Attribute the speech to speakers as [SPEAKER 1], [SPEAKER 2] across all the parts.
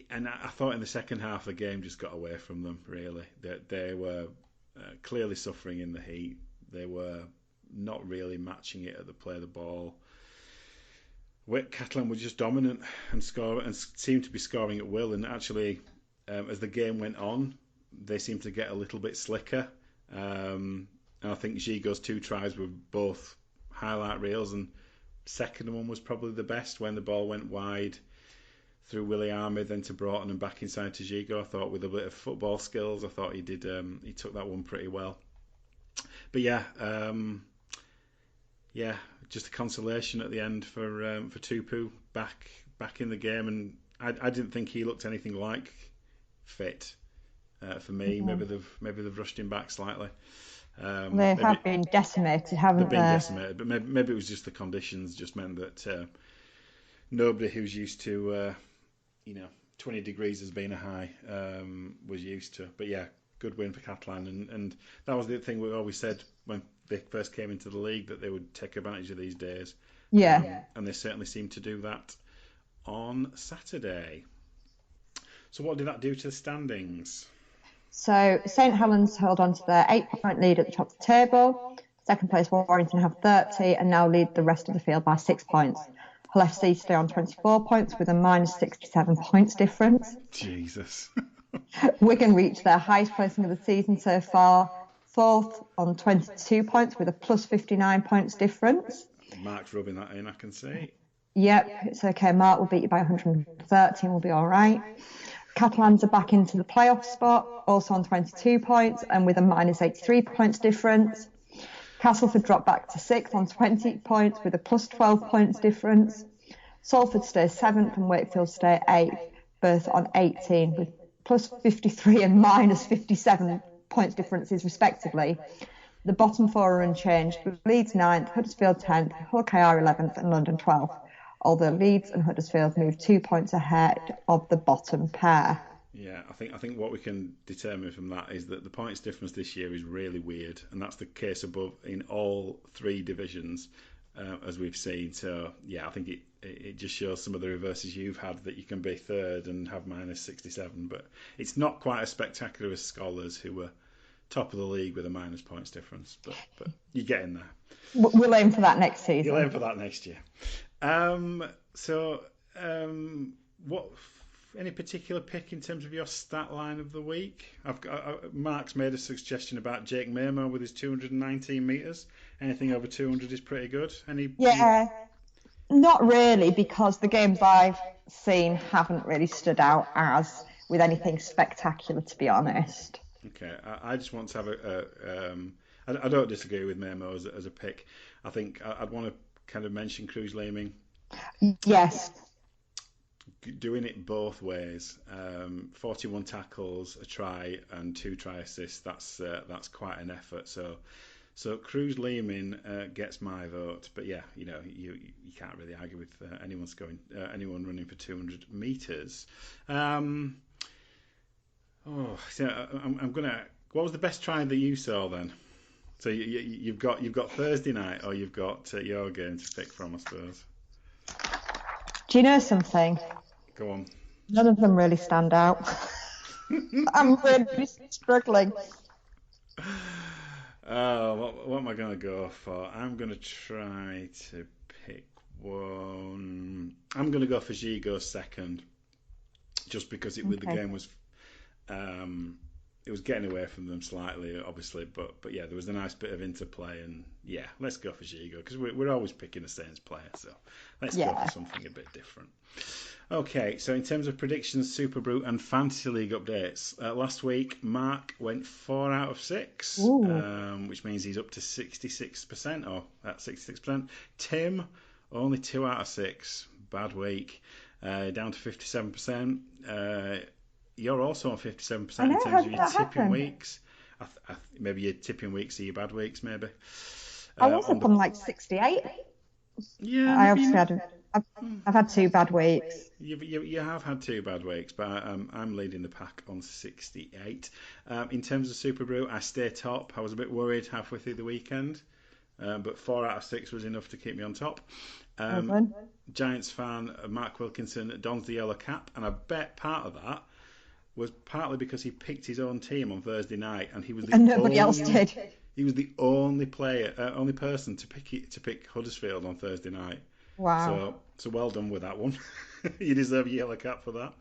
[SPEAKER 1] and I thought in the second half the game just got away from them. Really, they were clearly suffering in the heat. They were not really matching it at the play of the ball. Catalan were just dominant and seemed to be scoring at will. And actually, as the game went on, they seemed to get a little bit slicker. And I think Gigo's two tries were both highlight reels, and second one was probably the best when the ball went wide through Willie Army, then to Broughton and back inside to Gigo. I thought with a bit of football skills, I thought he did. He took that one pretty well. But yeah, just a consolation at the end for Tupu back in the game, and I didn't think he looked anything like fit. For me, maybe they've rushed him back slightly.
[SPEAKER 2] They have been decimated, haven't they?
[SPEAKER 1] They've been decimated, but maybe it was just the conditions just meant that nobody who's used to 20 degrees as being a high was used to. But yeah, good win for Catalan, and that was the thing we always said when they first came into the league, that they would take advantage of these days.
[SPEAKER 2] Yeah.
[SPEAKER 1] And they certainly seemed to do that on Saturday. So what did that do to the standings?
[SPEAKER 2] So St Helens held on to their 8-point lead at the top of the table. Second place Warrington have 30 and now lead the rest of the field by 6 points. Hull FC stay on 24 points with a minus 67 points difference.
[SPEAKER 1] Jesus.
[SPEAKER 2] Wigan reached their highest placing of the season so far, fourth on 22 points with a plus 59 points difference.
[SPEAKER 1] Mark's rubbing that in, I can see.
[SPEAKER 2] Yep, it's okay. Mark will beat you by 130 and we'll be all right. Catalans are back into the playoff spot, also on 22 points and with a minus 83 points difference. Castleford dropped back to 6th on 20 points with a plus 12 points difference. Salford stays 7th and Wakefield stay 8th, both on 18 with plus 53 and minus 57 points differences respectively. The bottom four are unchanged, with Leeds 9th, Huddersfield 10th, Hull KR 11th and London 12th, although Leeds and Huddersfield moved 2 points ahead of the bottom pair.
[SPEAKER 1] Yeah, I think what we can determine from that is that the points difference this year is really weird, and that's the case above in all three divisions, as we've seen. So yeah, I think it just shows some of the reverses you've had, that you can be third and have minus 67, but it's not quite as spectacular as Scholars, who were top of the league with a minus points difference, but you get in there.
[SPEAKER 2] We'll aim for that next season.
[SPEAKER 1] You'll aim for that next year. What any particular pick in terms of your stat line of the week? Mark's made a suggestion about Jake Mamo with his 219 metres. Anything over 200 is pretty good.
[SPEAKER 2] Not really, because the games I've seen haven't really stood out as with anything spectacular, to be honest.
[SPEAKER 1] Okay, I just want to have I don't disagree with Memo as a pick. I think I'd want to kind of mention Cruz Leeming.
[SPEAKER 2] Yes.
[SPEAKER 1] Doing it both ways. 41 tackles, a try, and 2 try assists. That's quite an effort. So Cruz Leeming gets my vote. But yeah, you can't really argue with anyone running for 200 meters. I'm gonna. What was the best try that you saw then? So you've got Thursday night, or you've got your game to pick from, I suppose.
[SPEAKER 2] Do you know something?
[SPEAKER 1] Go on.
[SPEAKER 2] None of them really stand out. I'm really struggling.
[SPEAKER 1] What am I going to go for? I'm going to try to pick one. I'm going to go for Gigo second, just because the game was it was getting away from them slightly, obviously, but yeah, there was a nice bit of interplay, and yeah, let's go for Gigo, because we're always picking the Saints player, so let's go for something a bit different. Okay, so in terms of predictions, Super Brute and Fantasy League updates, last week Mark went 4 out of 6, which means he's up to 66%, or at 66%. Tim, only 2 out of 6, bad week, down to 57%. You're also on 57% in terms of your tipping weeks. Maybe your tipping weeks are your bad weeks, maybe.
[SPEAKER 2] I was up on like 68.
[SPEAKER 1] Yeah,
[SPEAKER 2] I obviously I've had 2 bad weeks.
[SPEAKER 1] You have had 2 bad weeks, but I'm leading the pack on 68. In terms of Super Brew, I stay top. I was a bit worried halfway through the weekend. but 4 out of 6 was enough to keep me on top.
[SPEAKER 2] Well
[SPEAKER 1] Giants fan Mark Wilkinson dons the yellow cap, and I bet part of that was partly because he picked his own team on Thursday night, and
[SPEAKER 2] and nobody else did.
[SPEAKER 1] He was the only only person to pick Huddersfield on Thursday night.
[SPEAKER 2] Wow.
[SPEAKER 1] So well done with that one. You deserve a yellow cap for that.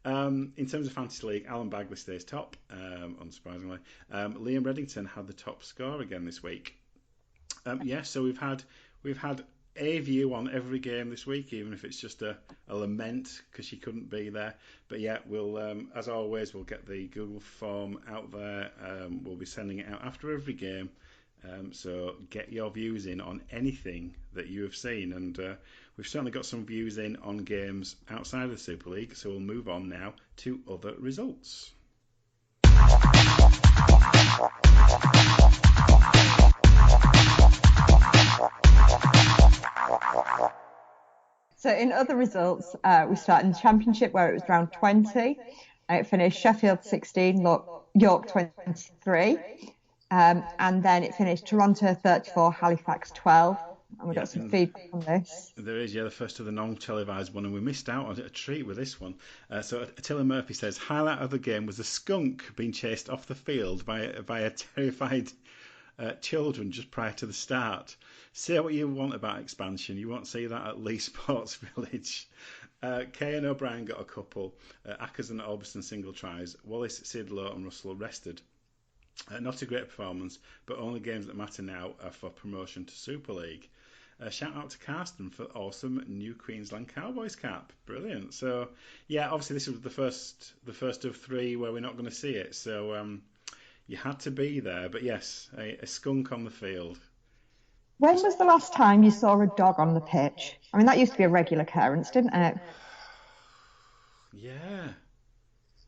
[SPEAKER 1] In terms of Fantasy League, Alan Bagley stays top, unsurprisingly. Liam Reddington had the top score again this week. So we've had a view on every game this week, even if it's just a lament because she couldn't be there. But yeah, we'll as always, we'll get the Google form out there. We'll be sending it out after every game. So get your views in on anything that you have seen, and we've certainly got some views in on games outside of the Super League. So we'll move on now to other results.
[SPEAKER 2] So in other results, we started in the Championship where it was round 20. And it finished Sheffield 16, York 23. And then it finished Toronto 34, Halifax 12. And we got some feedback on this.
[SPEAKER 1] There is, the first of the non-televised one, and we missed out on a treat with this one. So Attila Murphy says, highlight of the game was a skunk being chased off the field by terrified children just prior to the start. Say what you want about expansion, you won't see that at Lee Sports Village. Kay and O'Brien got a couple. Ackers and Orbison single tries. Wallace, Sidlow and Russell rested. Not a great performance, but only games that matter now are for promotion to Super League. Shout out to Karsten for awesome new Queensland Cowboys cap. Brilliant. So, yeah, obviously this was the first of 3 where we're not going to see it. So you had to be there. But yes, a skunk on the field.
[SPEAKER 2] When was the last time you saw a dog on the pitch? I mean, that used to be a regular occurrence, didn't it?
[SPEAKER 1] Yeah.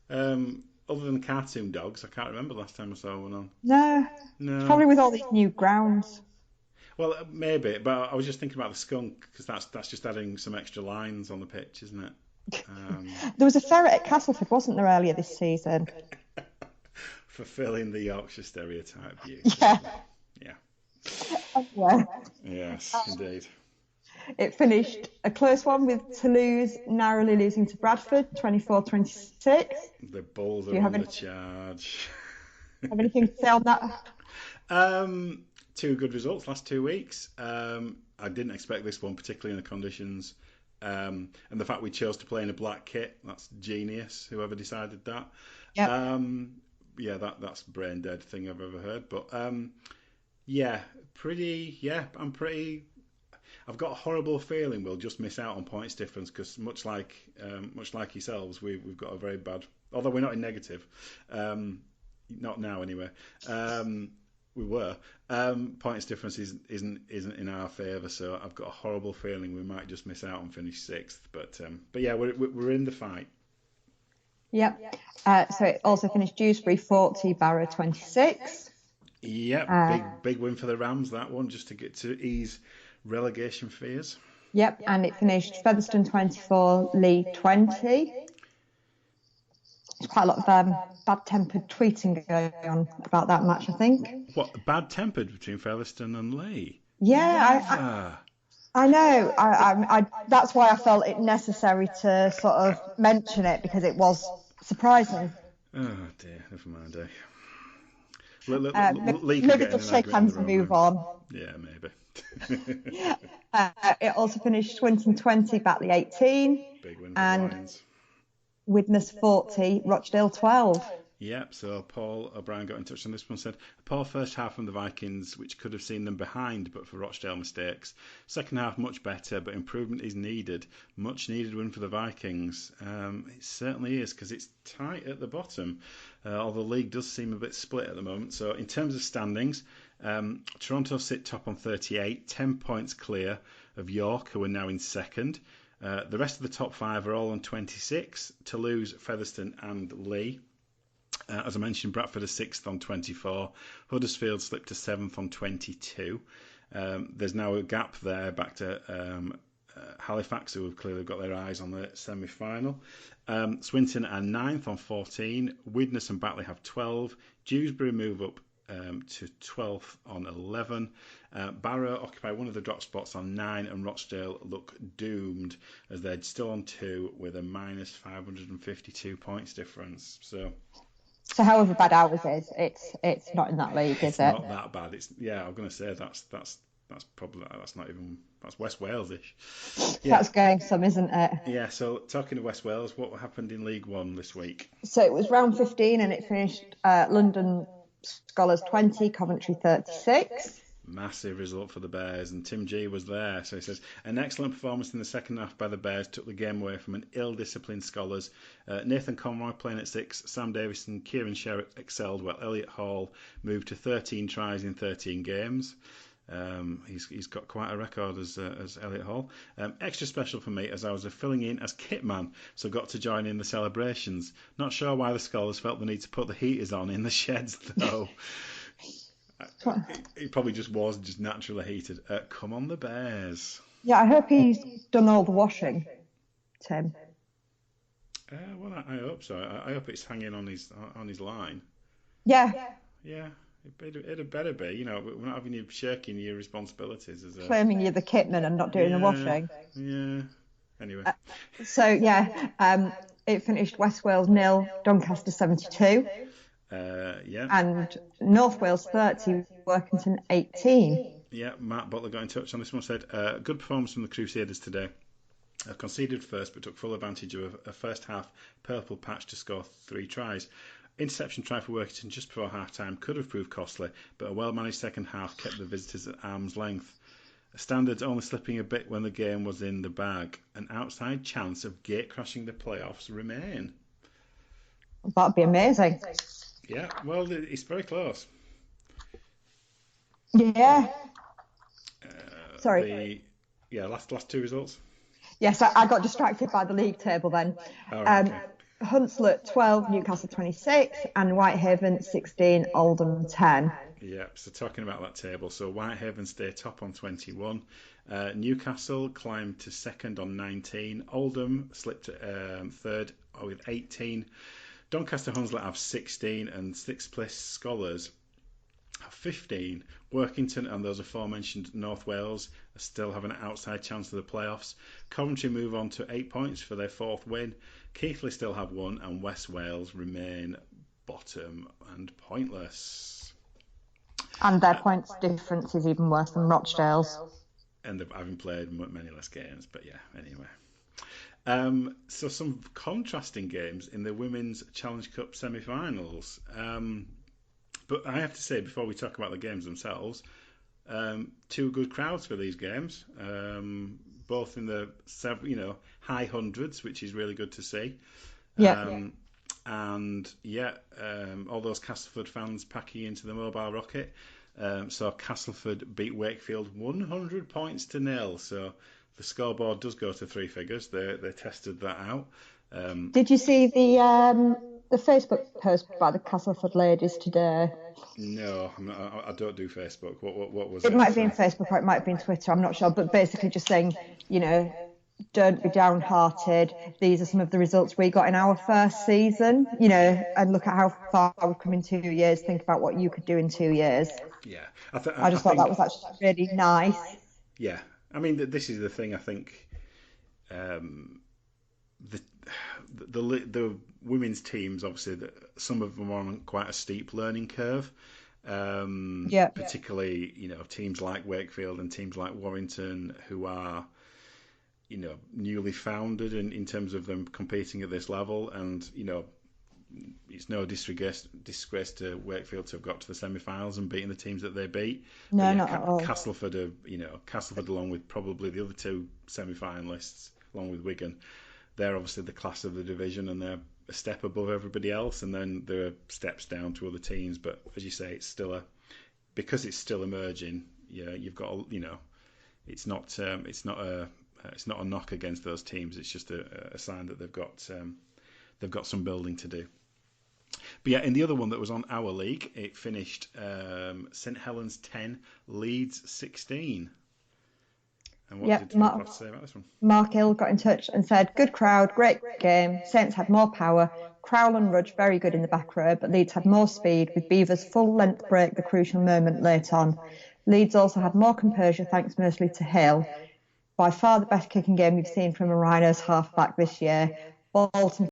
[SPEAKER 1] Other than cartoon dogs, I can't remember the last time I saw one on.
[SPEAKER 2] No.
[SPEAKER 1] No.
[SPEAKER 2] Probably with all these new grounds.
[SPEAKER 1] Well, maybe, but I was just thinking about the skunk because that's just adding some extra lines on the pitch, isn't it?
[SPEAKER 2] There was a ferret at Castleford, wasn't there, earlier this season?
[SPEAKER 1] Fulfilling the Yorkshire stereotype view.
[SPEAKER 2] Yeah.
[SPEAKER 1] Yeah.
[SPEAKER 2] Yeah.
[SPEAKER 1] Yes, indeed.
[SPEAKER 2] It finished a close one with Toulouse narrowly losing to Bradford, 24-26.
[SPEAKER 1] The Bulls are on the charge.
[SPEAKER 2] Have anything to say on that?
[SPEAKER 1] 2 good results last 2 weeks. I didn't expect this one, particularly in the conditions. And the fact we chose to play in a black kit, that's genius, whoever decided that. Yep. That's brain dead thing I've ever heard. But I've got a horrible feeling we'll just miss out on points difference because much like yourselves, we've got a very bad. Although we're not in negative, not now anyway. We were points difference isn't in our favour, so I've got a horrible feeling we might just miss out and finish 6th. But yeah, we're in the fight.
[SPEAKER 2] Yep. So it also finished Dewsbury 40, Barrow 26.
[SPEAKER 1] Yep. Big win for the Rams, that one, just to get to ease relegation fears.
[SPEAKER 2] Yep. And it finished Featherstone 24, Lee 20. There's quite a lot of bad-tempered tweeting going on about that match, I think.
[SPEAKER 1] What, bad-tempered between Featherstone and Lee?
[SPEAKER 2] Yeah, I know. I that's why I felt it necessary to sort of mention it because it was surprising.
[SPEAKER 1] Oh dear, never mind.
[SPEAKER 2] Maybe just shake hands and move on.
[SPEAKER 1] Yeah, maybe.
[SPEAKER 2] It also finished Swinton 20, Batley 18.
[SPEAKER 1] Big win for
[SPEAKER 2] and
[SPEAKER 1] the Lions.
[SPEAKER 2] Widnes 40, Rochdale 12.
[SPEAKER 1] Yep, so Paul O'Brien got in touch on this one, said, a poor first half from the Vikings, which could have seen them behind, but for Rochdale mistakes. Second half, much better, but improvement is needed. Much needed win for the Vikings. It certainly is, because it's tight at the bottom, although the league does seem a bit split at the moment. So in terms of standings, Toronto sit top on 38, 10 points clear of York, who are now in second. The rest of the top 5 are all on 26, Toulouse, Featherstone and Lee. As I mentioned, Bradford are 6th on 24. Huddersfield slipped to 7th on 22. There's now a gap there back to Halifax, who have clearly got their eyes on the semi-final. Swinton are 9th on 14. Widnes and Batley have 12. Dewsbury move up to 12th on 11. Barrow occupy one of the drop spots on 9, and Rochdale look doomed as they're still on 2 with a minus 552 points difference. So
[SPEAKER 2] however bad ours is, it's not in that league, is
[SPEAKER 1] it's
[SPEAKER 2] it?
[SPEAKER 1] not that bad. I'm going to say that's probably that's West Wales-ish. Yeah.
[SPEAKER 2] That's going some, isn't it?
[SPEAKER 1] Yeah. So talking of West Wales, what happened in League One this week?
[SPEAKER 2] So it was round 15 and it finished London Scholars 20, Coventry 36.
[SPEAKER 1] Massive result for the Bears, and Tim G was there. So he says, an excellent performance in the second half by the Bears took the game away from an ill-disciplined Scholars. Nathan Conroy playing at 6, Sam Davis and Kieran Sherritt excelled, while Elliot Hall moved to 13 tries in 13 games. He's got quite a record as Elliot Hall. Extra special for me as I was filling in as kitman, so got to join in the celebrations. Not sure why the Scholars felt the need to put the heaters on in the sheds though. It probably just was just naturally heated. Come on the Bears.
[SPEAKER 2] Yeah, I hope he's done all the washing, Tim.
[SPEAKER 1] Well, I hope so. I hope it's hanging on his line.
[SPEAKER 2] Yeah.
[SPEAKER 1] Yeah. It'd better be. You know, we're not having you shirking your responsibilities as a
[SPEAKER 2] Claiming you're the kitman and not doing the washing.
[SPEAKER 1] Yeah. Anyway.
[SPEAKER 2] It finished West Wales 0, Doncaster 72.
[SPEAKER 1] Yeah.
[SPEAKER 2] And North Wales 30, Workington 18.
[SPEAKER 1] Yeah, Matt Butler got in touch on this one. Said, good performance from the Crusaders today. Conceded first, but took full advantage of a first half purple patch to score 3 tries. Interception try for Workington just before half time could have proved costly, but a well managed second half kept the visitors at arm's length. Standards only slipping a bit when the game was in the bag. An outside chance of gate crashing the playoffs remain.
[SPEAKER 2] That'd be amazing.
[SPEAKER 1] Yeah, well, it's very close.
[SPEAKER 2] Yeah.
[SPEAKER 1] Last 2 results.
[SPEAKER 2] Yes, I got distracted by the league table then.
[SPEAKER 1] Okay.
[SPEAKER 2] Hunslet 12, Newcastle 26, and Whitehaven 16, Oldham 10.
[SPEAKER 1] Yeah, so talking about that table, so Whitehaven stay top on 21. Newcastle climbed to second on 19. Oldham slipped to third with 18. Doncaster Hunslet have 16, and 6th place Scholars have 15. Workington and those aforementioned North Wales still have an outside chance of the playoffs. Coventry move on to 8 points for their 4th win. Keighley still have 1, and West Wales remain bottom and pointless. And
[SPEAKER 2] their points difference is even worse than Rochdale's.
[SPEAKER 1] And they've having played many less games, but yeah, anyway. So some contrasting games in the Women's Challenge Cup semi-finals. But I have to say, before we talk about the games themselves, 2 good crowds for these games, both in the high hundreds, which is really good to see. All those Castleford fans packing into the Mobile Rocket. So Castleford beat Wakefield 100 points to 0. So the scoreboard does go to 3 figures. They tested that out.
[SPEAKER 2] Did you see the Facebook post by the Castleford ladies today?
[SPEAKER 1] No, I don't do Facebook. What was it?
[SPEAKER 2] It might have been Facebook or it might have been Twitter. I'm not sure, but basically just saying, don't be downhearted. These are some of the results we got in our first season, and look at how far we've come in 2 years. Think about what you could do in 2 years.
[SPEAKER 1] Yeah,
[SPEAKER 2] I thought that was actually really nice.
[SPEAKER 1] Yeah, I mean, this is the thing. I think the women's teams, obviously, some of them are on quite a steep learning curve. Particularly, teams like Wakefield and teams like Warrington, who are, newly founded in terms of them competing at this level. And, it's no disgrace to Wakefield to have got to the semi-finals and beating the teams that they beat.
[SPEAKER 2] No, not at all.
[SPEAKER 1] Castleford, Castleford along with probably the other 2 semi-finalists, along with Wigan, they're obviously the class of the division and they're a step above everybody else, and then there are steps down to other teams. But as you say, it's still because it's still emerging. Yeah, you've got it's not a knock against those teams. It's just a sign that they've got some building to do. But yeah, in the other one that was on our league, it finished St Helens 10, Leeds 16. And what did people have to say about this one?
[SPEAKER 2] Mark Hill got in touch and said, good crowd, great game. Saints had more power. Crowell and Rudge very good in the back row, but Leeds had more speed, with Beavers' full-length break the crucial moment late on. Leeds also had more composure, thanks mostly to Hill. By far the best kicking game we've seen from a Rhinos half-back this year. Bolton